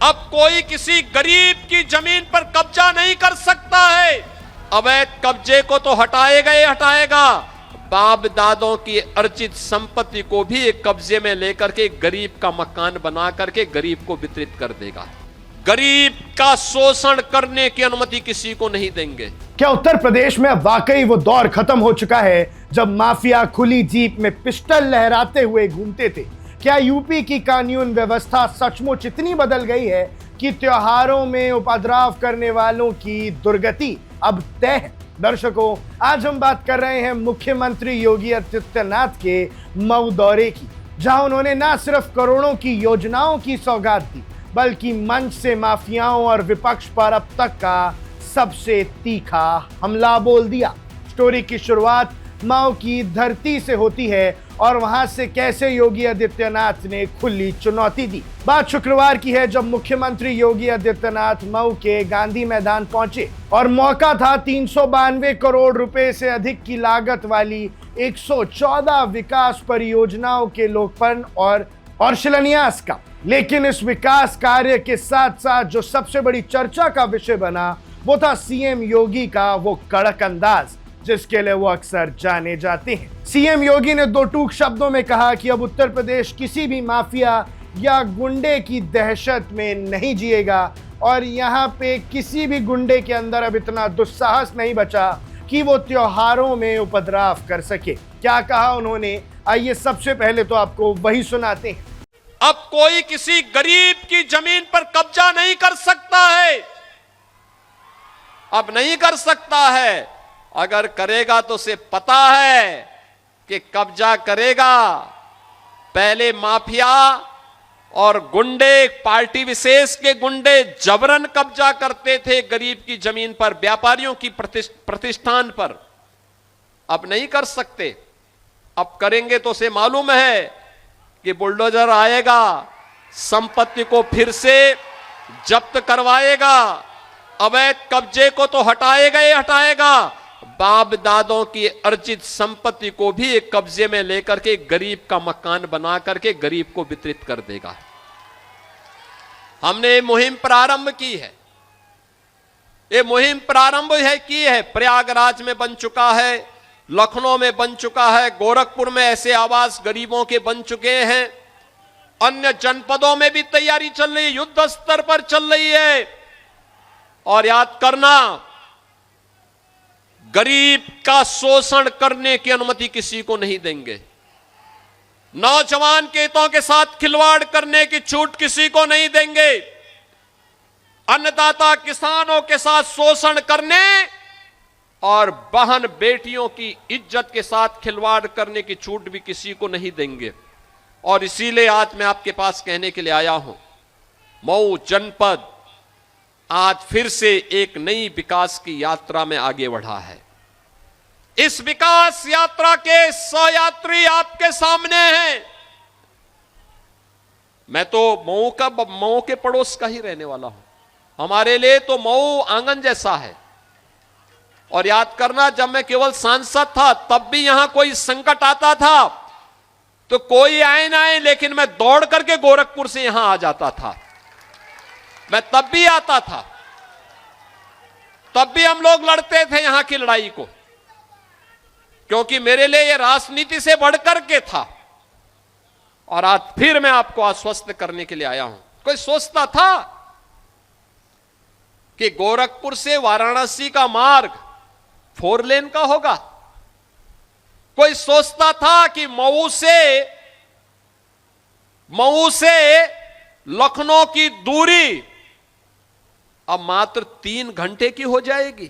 अब कोई किसी गरीब की जमीन पर कब्जा नहीं कर सकता है। अवैध कब्जे को तो हटाएगा ही हटाएगा, बाप दादों की अर्जित संपत्ति को भी एक कब्जे में लेकर के गरीब का मकान बना करके गरीब को वितरित कर देगा। गरीब का शोषण करने की अनुमति किसी को नहीं देंगे। क्या उत्तर प्रदेश में अब वाकई वो दौर खत्म हो चुका है जब माफिया खुली जीप में पिस्टल लहराते हुए घूमते थे? क्या यूपी की कानून व्यवस्था सचमुच इतनी बदल गई है कि त्योहारों में उपद्रव करने वालों की दुर्गति अब तय है? दर्शकों, आज हम बात कर रहे हैं मुख्यमंत्री योगी आदित्यनाथ के मऊ दौरे की, जहां उन्होंने न सिर्फ करोड़ों की योजनाओं की सौगात दी, बल्कि मंच से माफियाओं और विपक्ष पर अब तक का सबसे तीखा हमला बोल दिया। स्टोरी की शुरुआत मऊ की धरती से होती है और वहां से कैसे योगी आदित्यनाथ ने खुली चुनौती दी। बात शुक्रवार की है जब मुख्यमंत्री योगी आदित्यनाथ मऊ के गांधी मैदान पहुंचे और मौका था 392 करोड़ रुपए से अधिक की लागत वाली 114 विकास परियोजनाओं के लोकार्पण और शिलान्यास का। लेकिन इस विकास कार्य के साथ साथ जो सबसे बड़ी चर्चा का विषय बना वो था सीएम योगी का वो कड़क अंदाज, जिसके लिए वो अक्सर जाने जाते हैं। सीएम योगी ने दो टूक शब्दों में कहा कि अब उत्तर प्रदेश किसी भी माफिया या गुंडे की दहशत में नहीं जिएगा और यहाँ पे किसी भी गुंडे के अंदर अब इतना दुस्साहस नहीं बचा कि वो त्योहारों में उपद्रव कर सके। क्या कहा उन्होंने, आइए सबसे पहले तो आपको वही सुनाते हैं। अब कोई किसी गरीब की जमीन पर कब्जा नहीं कर सकता है, अब नहीं कर सकता है। अगर करेगा तो उसे पता है कि कब्जा करेगा। पहले माफिया और गुंडे, पार्टी विशेष के गुंडे जबरन कब्जा करते थे गरीब की जमीन पर, व्यापारियों की प्रतिष्ठान पर। अब नहीं कर सकते। अब करेंगे तो उसे मालूम है कि बुलडोजर आएगा, संपत्ति को फिर से जब्त करवाएगा, अवैध कब्जे को तो हटाएगा ही हटाएगा, बाप दादों की अर्जित संपत्ति को भी एक कब्जे में लेकर के गरीब का मकान बना करके गरीब को वितरित कर देगा। हमने ये मुहिम प्रारंभ की है। ये मुहिम प्रारंभ की है, प्रयागराज में बन चुका है, लखनऊ में बन चुका है, गोरखपुर में ऐसे आवास गरीबों के बन चुके हैं, अन्य जनपदों में भी तैयारी चल रही है, युद्ध स्तर पर चल रही है। और याद करना, गरीब का शोषण करने की अनुमति किसी को नहीं देंगे। नौजवान के हितों के साथ खिलवाड़ करने की छूट किसी को नहीं देंगे। अन्नदाता किसानों के साथ शोषण करने और बहन बेटियों की इज्जत के साथ खिलवाड़ करने की छूट भी किसी को नहीं देंगे। और इसीलिए आज मैं आपके पास कहने के लिए आया हूं, मऊ जनपद आज फिर से एक नई विकास की यात्रा में आगे बढ़ा है। इस विकास यात्रा के सहयात्री आपके सामने हैं। मैं तो मऊ के पड़ोस का ही रहने वाला हूं। हमारे लिए तो मऊ आंगन जैसा है। और याद करना, जब मैं केवल सांसद था तब भी यहां कोई संकट आता था तो कोई आए ना आए, लेकिन मैं दौड़ करके गोरखपुर से यहां आ जाता था। मैं तब भी आता था, तब भी हम लोग लड़ते थे यहां की लड़ाई को, क्योंकि मेरे लिए यह राजनीति से बढ़कर के था। और आज फिर मैं आपको आश्वस्त करने के लिए आया हूं। कोई सोचता था कि गोरखपुर से वाराणसी का मार्ग 4 लेन का होगा? कोई सोचता था कि मऊ से लखनऊ की दूरी अब मात्र 3 घंटे की हो जाएगी,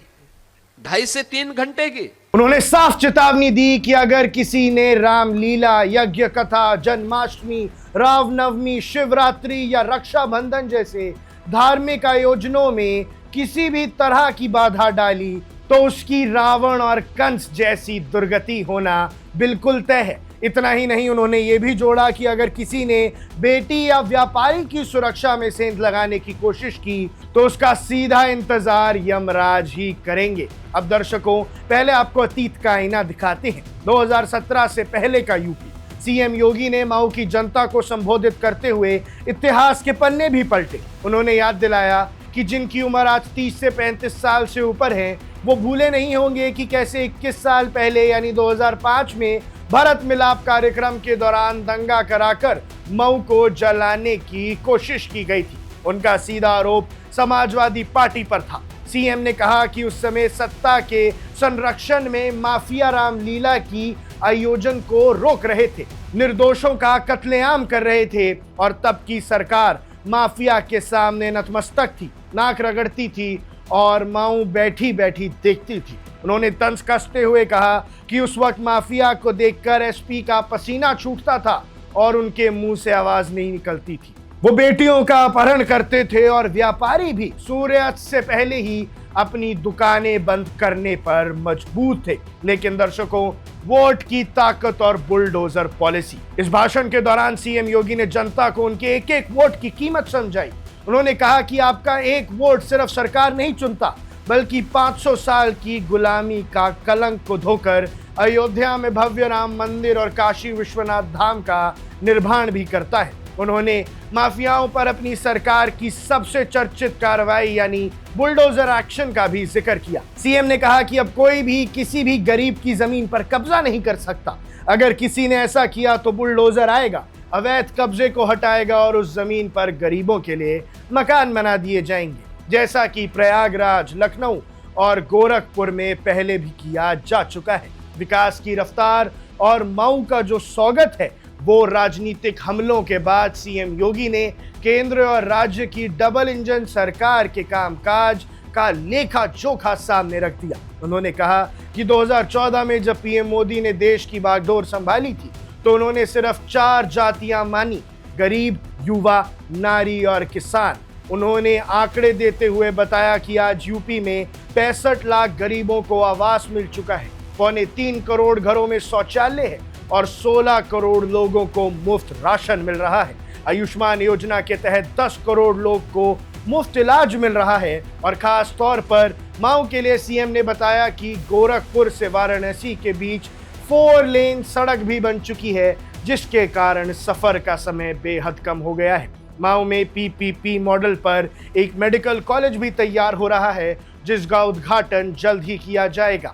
2.5 से 3 घंटे की। उन्होंने साफ चेतावनी दी कि अगर किसी ने रामलीला, यज्ञ कथा, जन्माष्टमी, रामनवमी, शिवरात्रि या रक्षाबंधन जैसे धार्मिक आयोजनों में किसी भी तरह की बाधा डाली तो उसकी रावण और कंस जैसी दुर्गति होना बिल्कुल तय है। इतना ही नहीं, उन्होंने ये भी जोड़ा कि अगर किसी ने बेटी या व्यापारी की सुरक्षा में सेंध लगाने की कोशिश की तो उसका सीधा इंतजार यमराज ही करेंगे। अब दर्शकों, पहले आपको अतीत का आईना दिखाते हैं। 2017 से पहले का यूपी। सीएम योगी ने मऊ की जनता को संबोधित करते हुए इतिहास के पन्ने भी पलटे। उन्होंने याद दिलाया कि जिनकी उम्र आज 30 से 35 साल से ऊपर है वो भूले नहीं होंगे कि कैसे 21 साल पहले यानी 2005 में भरत मिलाप कार्यक्रम के दौरान दंगा कराकर मऊ को जलाने की कोशिश की गई थी। उनका सीधा आरोप समाजवादी पार्टी पर था। सीएम ने कहा कि उस समय सत्ता के संरक्षण में माफिया रामलीला की आयोजन को रोक रहे थे, निर्दोषों का कत्लेआम कर रहे थे और तब की सरकार माफिया के सामने नतमस्तक थी, नाक रगड़ती थी और मऊ बैठी बैठी देखती थी। उन्होंने तंज कसते हुए कहा कि उस वक्त माफिया को देखकर एसपी का पसीना छूटता था और उनके मुंह से आवाज नहीं निकलती थी। वो बेटियों का अपहरण करते थे और व्यापारी भी सूर्यास्त से पहले ही अपनी दुकानें बंद करने पर मजबूर थे। लेकिन दर्शकों, वोट की ताकत और बुलडोजर पॉलिसी। इस भाषण के दौरान सीएम योगी ने जनता को उनके एक एक वोट की कीमत समझाई। उन्होंने कहा कि आपका एक वोट सिर्फ सरकार नहीं चुनता बल्कि 500 साल की गुलामी का कलंक को धोकर अयोध्या में भव्य राम मंदिर और काशी विश्वनाथ धाम का निर्माण भी करता है। उन्होंने माफियाओं पर अपनी सरकार की सबसे चर्चित कार्रवाई यानी बुलडोजर एक्शन का भी जिक्र किया। सीएम ने कहा कि अब कोई भी किसी भी गरीब की जमीन पर कब्जा नहीं कर सकता। अगर किसी ने ऐसा किया तो बुलडोजर आएगा, अवैध कब्जे को हटाएगा और उस जमीन पर गरीबों के लिए मकान बना दिए जाएंगे, जैसा कि प्रयागराज, लखनऊ और गोरखपुर में पहले भी किया जा चुका है। विकास की रफ्तार और मऊ का जो स्वागत है वो राजनीतिक हमलों के बाद सीएम योगी ने केंद्र और राज्य की डबल इंजन सरकार के कामकाज का लेखा जोखा सामने रख दिया। उन्होंने कहा कि 2014 में जब पीएम मोदी ने देश की बागडोर संभाली थी तो उन्होंने सिर्फ 4 जातियां मानी, गरीब, युवा, नारी और किसान। उन्होंने आंकड़े देते हुए बताया कि आज यूपी में 65 लाख गरीबों को आवास मिल चुका है, 3.25 करोड़ घरों में शौचालय है और 16 करोड़ लोगों को मुफ्त राशन मिल रहा है। आयुष्मान योजना के तहत 10 करोड़ लोग को मुफ्त इलाज मिल रहा है और खास तौर पर मऊ के लिए सीएम ने बताया कि गोरखपुर से वाराणसी के बीच 4 लेन सड़क भी बन चुकी है, जिसके कारण सफर का समय बेहद कम हो गया है। मऊ में पीपीपी मॉडल पर एक मेडिकल कॉलेज भी तैयार हो रहा है, जिसका उद्घाटन जल्द ही किया जाएगा।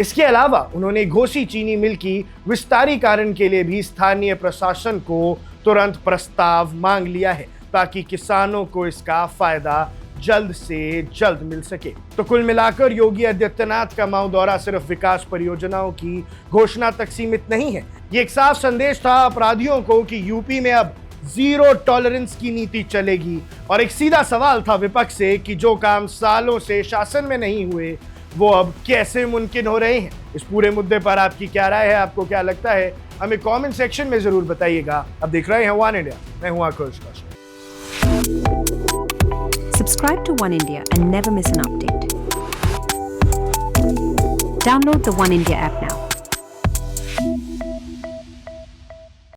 इसके अलावा उन्होंने घोसी चीनी मिल की विस्तारीकरण के लिए भी स्थानीय प्रशासन को तुरंत प्रस्ताव मांग लिया है ताकि किसानों को इसका फायदा जल्द से जल्द मिल सके। तो कुल मिलाकर योगी आदित्यनाथ का मऊ दौरा सिर्फ विकास परियोजनाओं की घोषणा तक सीमित नहीं है। ये एक साफ संदेश था अपराधियों को कि यूपी में अब 0 टॉलरेंस की नीति चलेगी और एक सीधा सवाल था विपक्ष से कि जो काम सालों से शासन में नहीं हुए वो अब कैसे मुमकिन हो रहे हैं। इस पूरे मुद्दे पर आपकी क्या राय है, आपको क्या लगता है, हमें कमेंट सेक्शन में जरूर बताइएगा। अब देख रहे हैं वन इंडिया, मैं हूं आकाश Kaushik. Subscribe to One India and never miss an update. Download the One India app